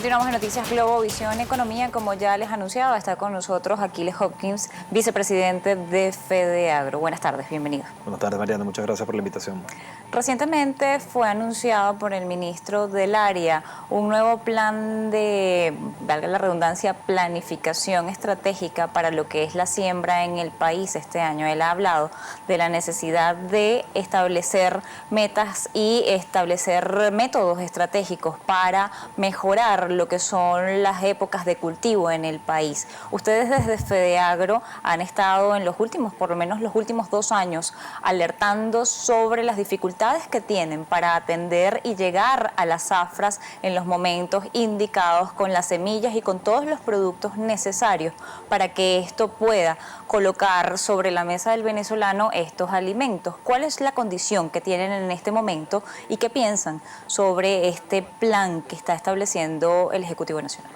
Continuamos en Noticias Globovisión Economía. Como ya les anunciaba, está con nosotros Aquiles Hopkins, vicepresidente de FEDEAGRO. Buenas tardes, bienvenido. Buenas tardes, Mariana. Muchas gracias por la invitación. Recientemente fue anunciado por el ministro del área un nuevo plan de, valga la redundancia, planificación estratégica para lo que es la siembra en el país este año. Él ha hablado de la necesidad de establecer metas y establecer métodos estratégicos para mejorar lo que son las épocas de cultivo en el país. Ustedes desde FEDEAGRO han estado en los últimos, por lo menos los últimos 2 años, alertando sobre las dificultades que tienen para atender y llegar a las zafras en los momentos indicados con las semillas y con todos los productos necesarios para que esto pueda colocar sobre la mesa del venezolano estos alimentos. ¿Cuál es la condición que tienen en este momento y qué piensan sobre este plan que está estableciendo el Ejecutivo Nacional?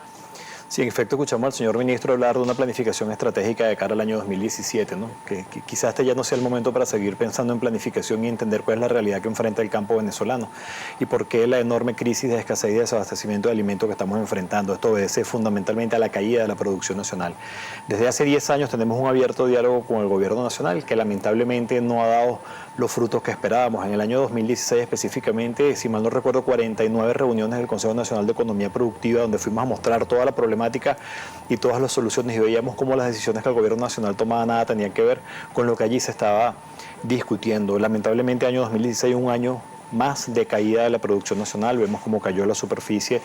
Sí, en efecto, escuchamos al señor ministro hablar de una planificación estratégica de cara al año 2017, ¿no? Que quizás este ya no sea el momento para seguir pensando en planificación y entender cuál es la realidad que enfrenta el campo venezolano y por qué la enorme crisis de escasez y desabastecimiento de alimentos que estamos enfrentando. Esto obedece fundamentalmente a la caída de la producción nacional. Desde hace 10 años tenemos un abierto diálogo con el gobierno nacional que lamentablemente no ha dado los frutos que esperábamos. En el año 2016 específicamente, si mal no recuerdo, 49 reuniones del Consejo Nacional de Economía Productiva donde fuimos a mostrar toda la problemática y todas las soluciones y veíamos cómo las decisiones que el gobierno nacional tomaba nada tenían que ver con lo que allí se estaba discutiendo. Lamentablemente, año 2016 un año más de caída de la producción nacional. Vemos cómo cayó la superficie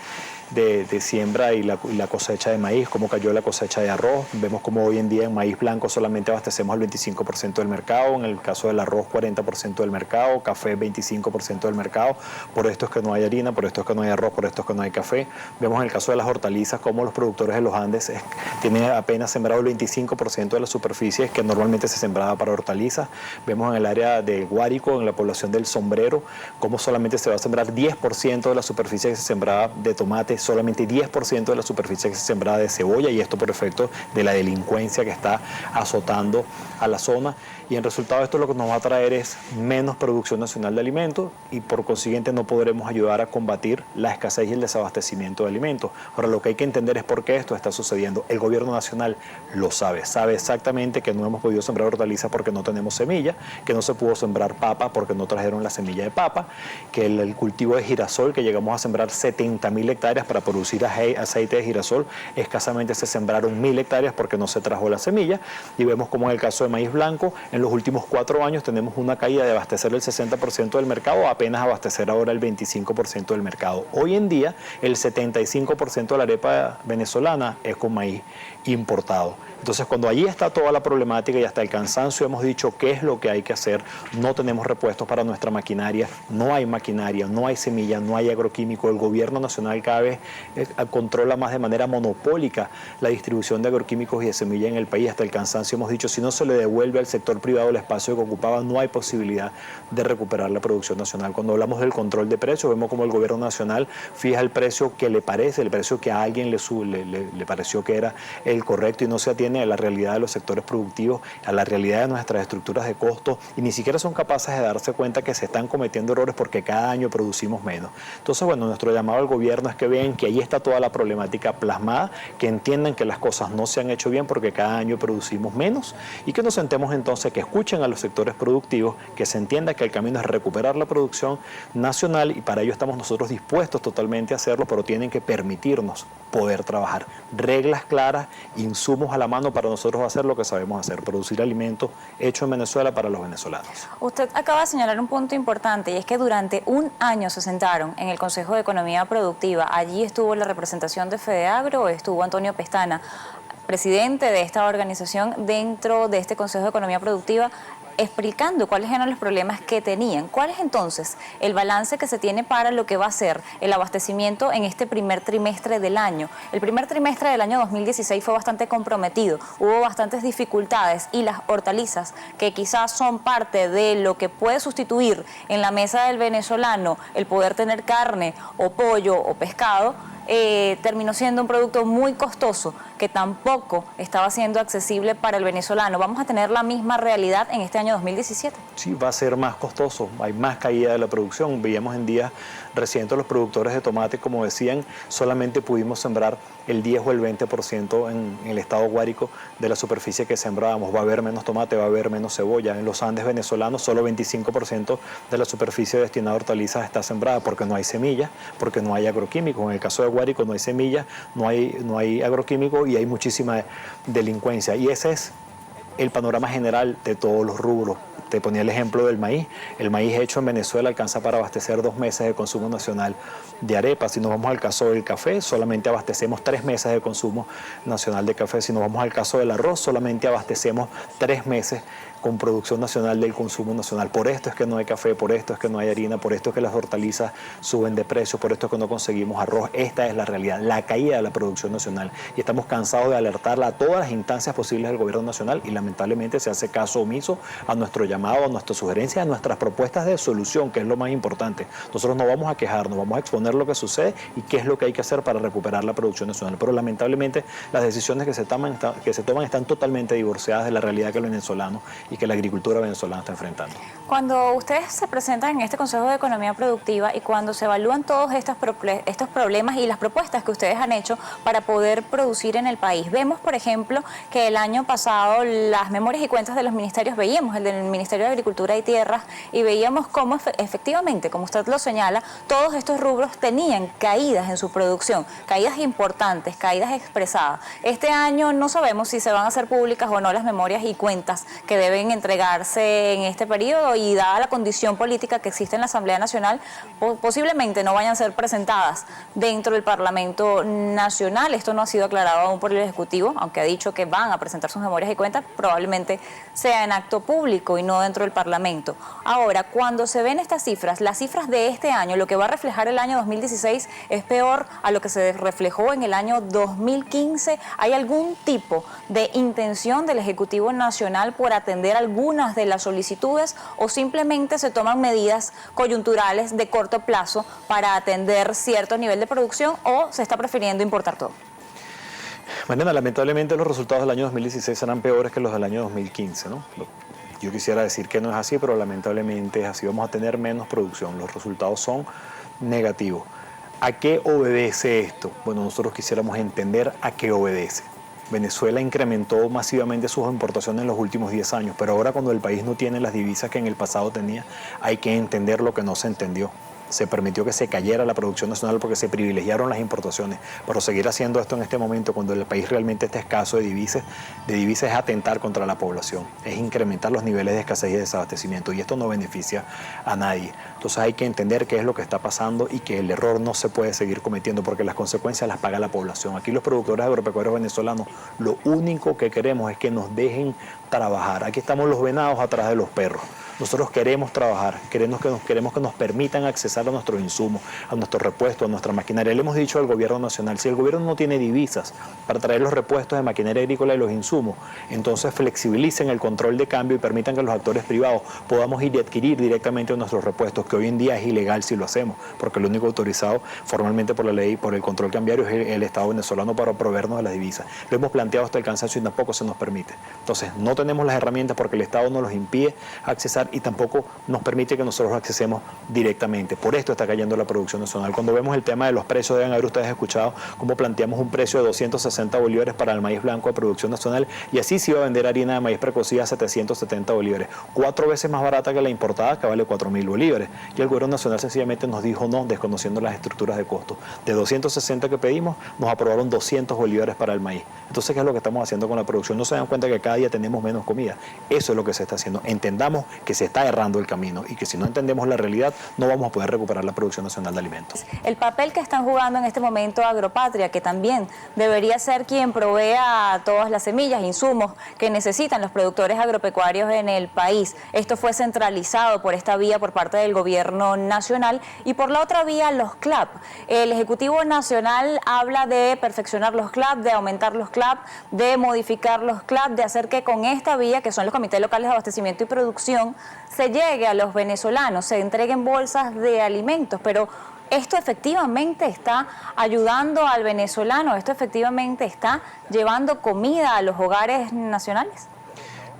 de siembra y la cosecha de maíz, cómo cayó la cosecha de arroz. Vemos cómo hoy en día en maíz blanco solamente abastecemos el 25% del mercado, en el caso del arroz 40% del mercado, café 25% del mercado. Por esto es que no hay harina, por esto es que no hay arroz, por esto es que no hay café. Vemos en el caso de las hortalizas cómo los productores de los Andes tienen apenas sembrado el 25% de la superficie que normalmente se sembraba para hortalizas. Vemos en el área de Guárico, en la población del Sombrero, cómo solamente se va a sembrar 10% de la superficie que se sembraba de tomate, solamente 10% de la superficie que se sembraba de cebolla, y esto por efecto de la delincuencia que está azotando a la zona. Y en resultado esto lo que nos va a traer es menos producción nacional de alimentos y por consiguiente no podremos ayudar a combatir la escasez y el desabastecimiento de alimentos. Ahora lo que hay que entender es por qué esto está sucediendo. El gobierno nacional lo sabe exactamente que no hemos podido sembrar hortalizas porque no tenemos semilla, que no se pudo sembrar papa porque no trajeron la semilla de papa, que el cultivo de girasol, que llegamos a sembrar 70.000 hectáreas para producir aceite de girasol, escasamente se sembraron 1.000 hectáreas porque no se trajo la semilla. Y vemos como en el caso de maíz blanco, en los últimos 4 años tenemos una caída de abastecer el 60% del mercado, apenas abastecer ahora el 25% del mercado. Hoy en día el 75% de la arepa venezolana es con maíz importado. Entonces, cuando allí está toda la problemática y hasta el cansancio hemos dicho qué es lo que hay que hacer, no tenemos repuestos para nuestra maquinaria, no hay maquinaria, no hay semilla, no hay agroquímico. El gobierno nacional cada vez controla más de manera monopólica la distribución de agroquímicos y de semilla en el país. Hasta el cansancio hemos dicho, si no se le devuelve al sector privado el espacio que ocupaba, no hay posibilidad de recuperar la producción nacional. Cuando hablamos del control de precios, vemos como el gobierno nacional fija el precio que le parece, el precio que a alguien le pareció que era el correcto y no se atiende a la realidad de los sectores productivos, a la realidad de nuestras estructuras de costo, y ni siquiera son capaces de darse cuenta que se están cometiendo errores porque cada año producimos menos. Entonces, bueno, nuestro llamado al gobierno es que vean que ahí está toda la problemática plasmada, que entiendan que las cosas no se han hecho bien porque cada año producimos menos y que nos sentemos entonces, que escuchen a los sectores productivos, que se entienda que el camino es recuperar la producción nacional y para ello estamos nosotros dispuestos totalmente a hacerlo, pero tienen que permitirnos poder trabajar. Reglas claras, insumos a la mano para nosotros hacer lo que sabemos hacer, producir alimentos hechos en Venezuela para los venezolanos. Usted acaba de señalar un punto importante y es que durante 1 año se sentaron en el Consejo de Economía Productiva. Allí estuvo la representación de FEDEAGRO, estuvo Antonio Pestana, presidente de esta organización dentro de este Consejo de Economía Productiva, explicando cuáles eran los problemas que tenían. ¿Cuál es entonces el balance que se tiene para lo que va a ser el abastecimiento en este primer trimestre del año? El primer trimestre del año 2016 fue bastante comprometido, hubo bastantes dificultades y las hortalizas, que quizás son parte de lo que puede sustituir en la mesa del venezolano el poder tener carne o pollo o pescado, terminó siendo un producto muy costoso que tampoco estaba siendo accesible para el venezolano. ¿Vamos a tener la misma realidad en este año 2017? Sí, va a ser más costoso, hay más caída de la producción. Veíamos en días recientes los productores de tomate, como decían, solamente pudimos sembrar el 10 o el 20% en el estado Guárico de la superficie que sembrábamos. Va a haber menos tomate, va a haber menos cebolla. En los Andes venezolanos solo 25% de la superficie destinada a hortalizas está sembrada porque no hay semillas, porque no hay agroquímicos. En el caso de Guárico no hay semillas, no hay agroquímicos y hay muchísima delincuencia. Y ese es el panorama general de todos los rubros. Te ponía el ejemplo del maíz. El maíz hecho en Venezuela alcanza para abastecer 2 meses de consumo nacional de arepa. Si nos vamos al caso del café, solamente abastecemos 3 meses de consumo nacional de café. Si nos vamos al caso del arroz, solamente abastecemos 3 meses con producción nacional del consumo nacional. Por esto es que no hay café, por esto es que no hay harina, por esto es que las hortalizas suben de precio, por esto es que no conseguimos arroz. Esta es la realidad, la caída de la producción nacional. Y estamos cansados de alertarla a todas las instancias posibles del gobierno nacional y lamentablemente se hace caso omiso a nuestro llamado, a nuestras sugerencias, a nuestras propuestas de solución, que es lo más importante. Nosotros no vamos a quejarnos, vamos a exponer lo que sucede y qué es lo que hay que hacer para recuperar la producción nacional. Pero lamentablemente las decisiones que se toman están totalmente divorciadas de la realidad que el venezolano y que la agricultura venezolana está enfrentando. Cuando ustedes se presentan en este Consejo de Economía Productiva y cuando se evalúan todos estos problemas y las propuestas que ustedes han hecho para poder producir en el país, vemos, por ejemplo, que el año pasado las memorias y cuentas de los ministerios, veíamos el del Ministerio de Agricultura y Tierras y veíamos cómo efectivamente, como usted lo señala, todos estos rubros tenían caídas en su producción, caídas importantes, caídas expresadas. Este año no sabemos si se van a hacer públicas o no las memorias y cuentas que deben entregarse en este periodo y dada la condición política que existe en la Asamblea Nacional, posiblemente no vayan a ser presentadas dentro del Parlamento Nacional. Esto no ha sido aclarado aún por el Ejecutivo, aunque ha dicho que van a presentar sus memorias y cuentas, probablemente sea en acto público y no dentro del Parlamento. Ahora, cuando se ven estas cifras, las cifras de este año, lo que va a reflejar el año 2016 es peor a lo que se reflejó en el año 2015. ¿Hay algún tipo de intención del Ejecutivo Nacional por atender algunas de las solicitudes o simplemente se toman medidas coyunturales de corto plazo para atender cierto nivel de producción o se está prefiriendo importar todo? Mariana, lamentablemente los resultados del año 2016 serán peores que los del año 2015, ¿no? Yo quisiera decir que no es así, pero lamentablemente es así. Vamos a tener menos producción, los resultados son negativos. ¿A qué obedece esto? Bueno, nosotros quisiéramos entender a qué obedece. Venezuela incrementó masivamente sus importaciones en los últimos 10 años, pero ahora cuando el país no tiene las divisas que en el pasado tenía, hay que entender lo que no se entendió. Se permitió que se cayera la producción nacional porque se privilegiaron las importaciones, pero seguir haciendo esto en este momento cuando el país realmente está escaso de divisas es atentar contra la población, es incrementar los niveles de escasez y desabastecimiento y esto no beneficia a nadie. Entonces hay que entender qué es lo que está pasando y que el error no se puede seguir cometiendo porque las consecuencias las paga la población. Aquí los productores agropecuarios venezolanos lo único que queremos es que nos dejen trabajar. Aquí estamos los venados atrás de los perros. Nosotros queremos trabajar, queremos que nos permitan accesar a nuestros insumos, a nuestros repuestos, a nuestra maquinaria. Le hemos dicho al gobierno nacional, si el gobierno no tiene divisas para traer los repuestos de maquinaria agrícola y los insumos, entonces flexibilicen el control de cambio y permitan que los actores privados podamos ir y adquirir directamente nuestros repuestos, que hoy en día es ilegal si lo hacemos, porque lo único autorizado formalmente por la ley, por el control cambiario, es el Estado venezolano para proveernos de las divisas. Lo hemos planteado hasta el cansancio y tampoco se nos permite. Entonces, no tenemos las herramientas porque el Estado nos los impide accesar y tampoco nos permite que nosotros accesemos directamente. Por esto está cayendo la producción nacional. Cuando vemos el tema de los precios, deben haber ustedes escuchado cómo planteamos un precio de 260 bolívares para el maíz blanco de producción nacional y así se iba a vender harina de maíz precocida a 770 bolívares, 4 veces más barata que la importada que vale 4.000 bolívares. Y el gobierno nacional sencillamente nos dijo no, desconociendo las estructuras de costo. De 260 que pedimos, nos aprobaron 200 bolívares para el maíz. Entonces, ¿qué es lo que estamos haciendo con la producción? No se dan cuenta que cada día tenemos menos comida. Eso es lo que se está haciendo. Entendamos que se está errando el camino y que si no entendemos la realidad no vamos a poder recuperar la producción nacional de alimentos. El papel que están jugando en este momento Agropatria, que también debería ser quien provea todas las semillas, insumos que necesitan los productores agropecuarios en el país. Esto fue centralizado por esta vía por parte del gobierno nacional y por la otra vía los CLAP. El Ejecutivo Nacional habla de perfeccionar los CLAP, de aumentar los CLAP, de modificar los CLAP, de hacer que con esta vía, que son los comités locales de abastecimiento y producción, se llegue a los venezolanos, se entreguen bolsas de alimentos, pero ¿Esto efectivamente está ayudando al venezolano? ¿Esto efectivamente está llevando comida a los hogares nacionales?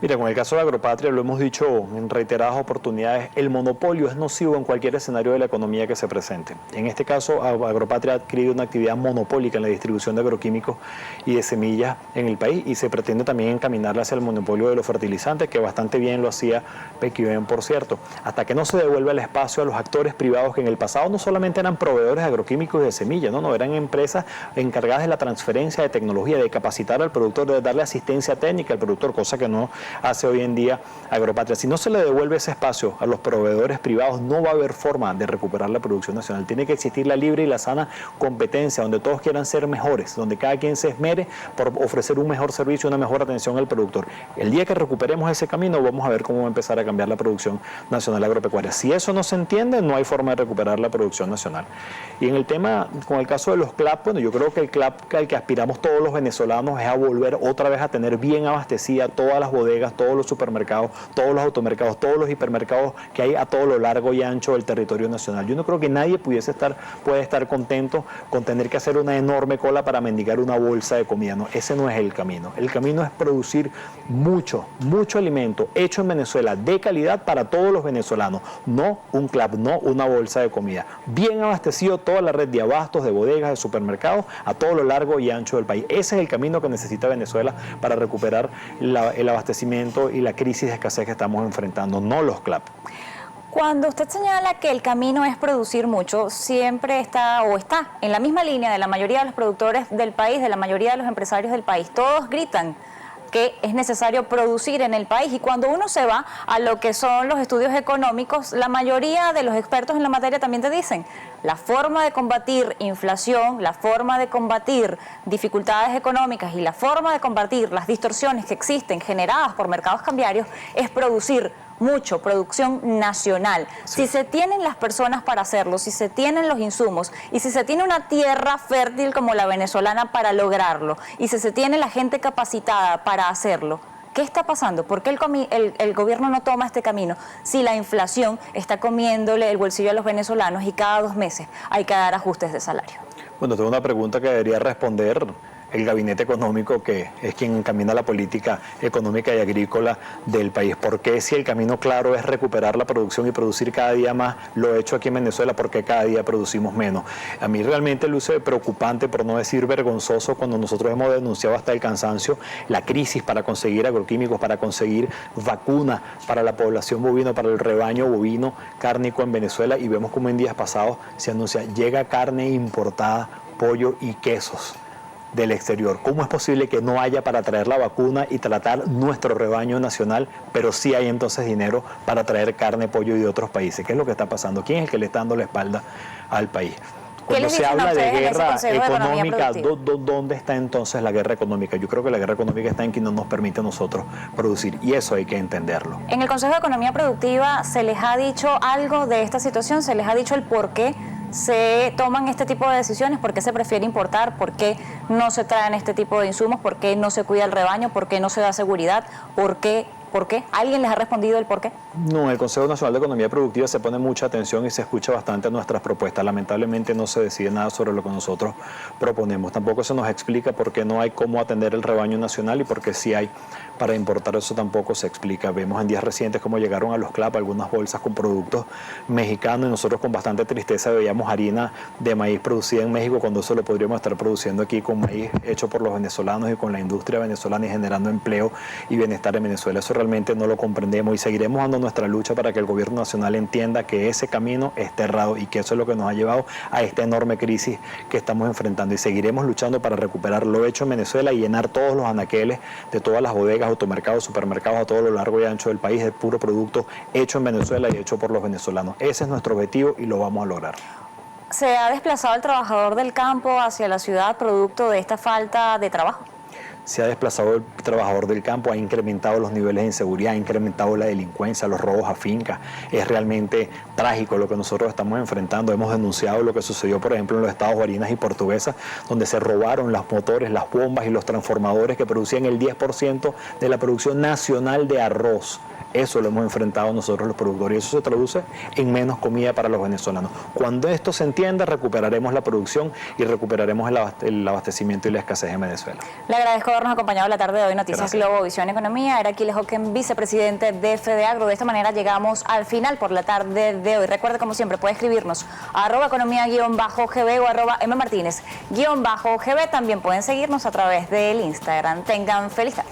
Mira, con el caso de Agropatria lo hemos dicho en reiteradas oportunidades, el monopolio es nocivo en cualquier escenario de la economía que se presente. En este caso, Agropatria ha adquirido una actividad monopólica en la distribución de agroquímicos y de semillas en el país y se pretende también encaminarla hacia el monopolio de los fertilizantes, que bastante bien lo hacía Pequiven, por cierto. Hasta que no se devuelva el espacio a los actores privados que en el pasado no solamente eran proveedores de agroquímicos y de semillas, no, eran empresas encargadas de la transferencia de tecnología, de capacitar al productor, de darle asistencia técnica al productor, cosa que no hace hoy en día Agropatria. Si no se le devuelve ese espacio a los proveedores privados, no va a haber forma de recuperar la producción nacional. Tiene que existir la libre y la sana competencia, donde todos quieran ser mejores, donde cada quien se esmere por ofrecer un mejor servicio, una mejor atención al productor. El día que recuperemos ese camino, vamos a ver cómo va a empezar a cambiar la producción nacional agropecuaria. Si eso no se entiende, no hay forma de recuperar la producción nacional. Y en el tema, con el caso de los CLAP, bueno, yo creo que el CLAP al que aspiramos todos los venezolanos es a volver otra vez a tener bien abastecida todas las bodegas, todos los supermercados, todos los automercados, todos los hipermercados que hay a todo lo largo y ancho del territorio nacional. Yo no creo que nadie puede estar contento con tener que hacer una enorme cola para mendigar una bolsa de comida. No, ese no es el camino. El camino es producir mucho alimento hecho en Venezuela de calidad para todos los venezolanos, no un CLAP, no una bolsa de comida. Bien abastecido toda la red de abastos, de bodegas, de supermercados a todo lo largo y ancho del país. Ese es el camino que necesita Venezuela para recuperar el abastecimiento y la crisis de escasez que estamos enfrentando, no los CLAP. Cuando usted señala que el camino es producir mucho, siempre está en la misma línea de la mayoría de los productores del país, de la mayoría de los empresarios del país. Todos gritan que es necesario producir en el país, y cuando uno se va a lo que son los estudios económicos, la mayoría de los expertos en la materia también te dicen: la forma de combatir inflación, la forma de combatir dificultades económicas y la forma de combatir las distorsiones que existen generadas por mercados cambiarios es producir mucho, producción nacional. Sí. Si se tienen las personas para hacerlo, si se tienen los insumos y si se tiene una tierra fértil como la venezolana para lograrlo y si se tiene la gente capacitada para hacerlo, ¿qué está pasando? ¿Por qué el gobierno no toma este camino? Si la inflación está comiéndole el bolsillo a los venezolanos y cada 2 meses hay que dar ajustes de salario. Bueno, tengo una pregunta que debería responder el gabinete económico, que es quien encamina la política económica y agrícola del país. ¿Por qué, si el camino claro es recuperar la producción y producir cada día más lo hecho aquí en Venezuela, por qué cada día producimos menos? A mí realmente luce preocupante, por no decir vergonzoso, cuando nosotros hemos denunciado hasta el cansancio la crisis para conseguir agroquímicos, para conseguir vacunas para la población bovina, para el rebaño bovino cárnico en Venezuela, y vemos como en días pasados se anuncia: llega carne importada, pollo y quesos del exterior. ¿Cómo es posible que no haya para traer la vacuna y tratar nuestro rebaño nacional, pero sí hay entonces dinero para traer carne, pollo y de otros países? ¿Qué es lo que está pasando? ¿Quién es el que le está dando la espalda al país? Cuando se habla de guerra económica, ¿dónde está entonces la guerra económica? Yo creo que la guerra económica está en que no nos permite a nosotros producir, y eso hay que entenderlo. En el Consejo de Economía Productiva, ¿se les ha dicho algo de esta situación? ¿Se les ha dicho el por qué se toman este tipo de decisiones? ¿Por qué se prefiere importar? ¿Por qué no se traen este tipo de insumos? ¿Por qué no se cuida el rebaño? ¿Por qué no se da seguridad? ¿Por qué? ¿Por qué? ¿Alguien les ha respondido el por qué? No, el Consejo Nacional de Economía Productiva se pone mucha atención y se escucha bastante a nuestras propuestas. Lamentablemente no se decide nada sobre lo que nosotros proponemos. Tampoco se nos explica por qué no hay cómo atender el rebaño nacional y por qué sí hay para importar. Eso tampoco se explica. Vemos en días recientes cómo llegaron a los CLAP algunas bolsas con productos mexicanos, y nosotros con bastante tristeza veíamos harina de maíz producida en México, cuando eso lo podríamos estar produciendo aquí con maíz hecho por los venezolanos y con la industria venezolana, y generando empleo y bienestar en Venezuela. Eso realmente no lo comprendemos, y seguiremos dando nuestra lucha para que el gobierno nacional entienda que ese camino está errado y que eso es lo que nos ha llevado a esta enorme crisis que estamos enfrentando, y seguiremos luchando para recuperar lo hecho en Venezuela y llenar todos los anaqueles de todas las bodegas, automercados, supermercados a todo lo largo y ancho del país de puro producto hecho en Venezuela y hecho por los venezolanos. Ese es nuestro objetivo y lo vamos a lograr. ¿Se ha desplazado el trabajador del campo hacia la ciudad producto de esta falta de trabajo? Se ha desplazado el trabajador del campo, ha incrementado los niveles de inseguridad, ha incrementado la delincuencia, los robos a fincas. Es realmente trágico lo que nosotros estamos enfrentando. Hemos denunciado lo que sucedió, por ejemplo, en los estados Guarinas y Portuguesa, donde se robaron los motores, las bombas y los transformadores que producían el 10% de la producción nacional de arroz Eso lo hemos enfrentado nosotros los productores y eso se traduce en menos comida para los venezolanos. Cuando esto se entienda, recuperaremos la producción y recuperaremos el abastecimiento y la escasez en Venezuela. Le agradezco habernos acompañado la tarde de hoy. Noticias Gracias. Globo, Visión Economía. Era Aquiles Hocken, vicepresidente de FEDEAGRO. De esta manera llegamos al final por la tarde de hoy. Recuerde, como siempre, puede escribirnos a @economía_gb o @mmartinez_gb. También pueden seguirnos a través del Instagram. Tengan feliz tarde.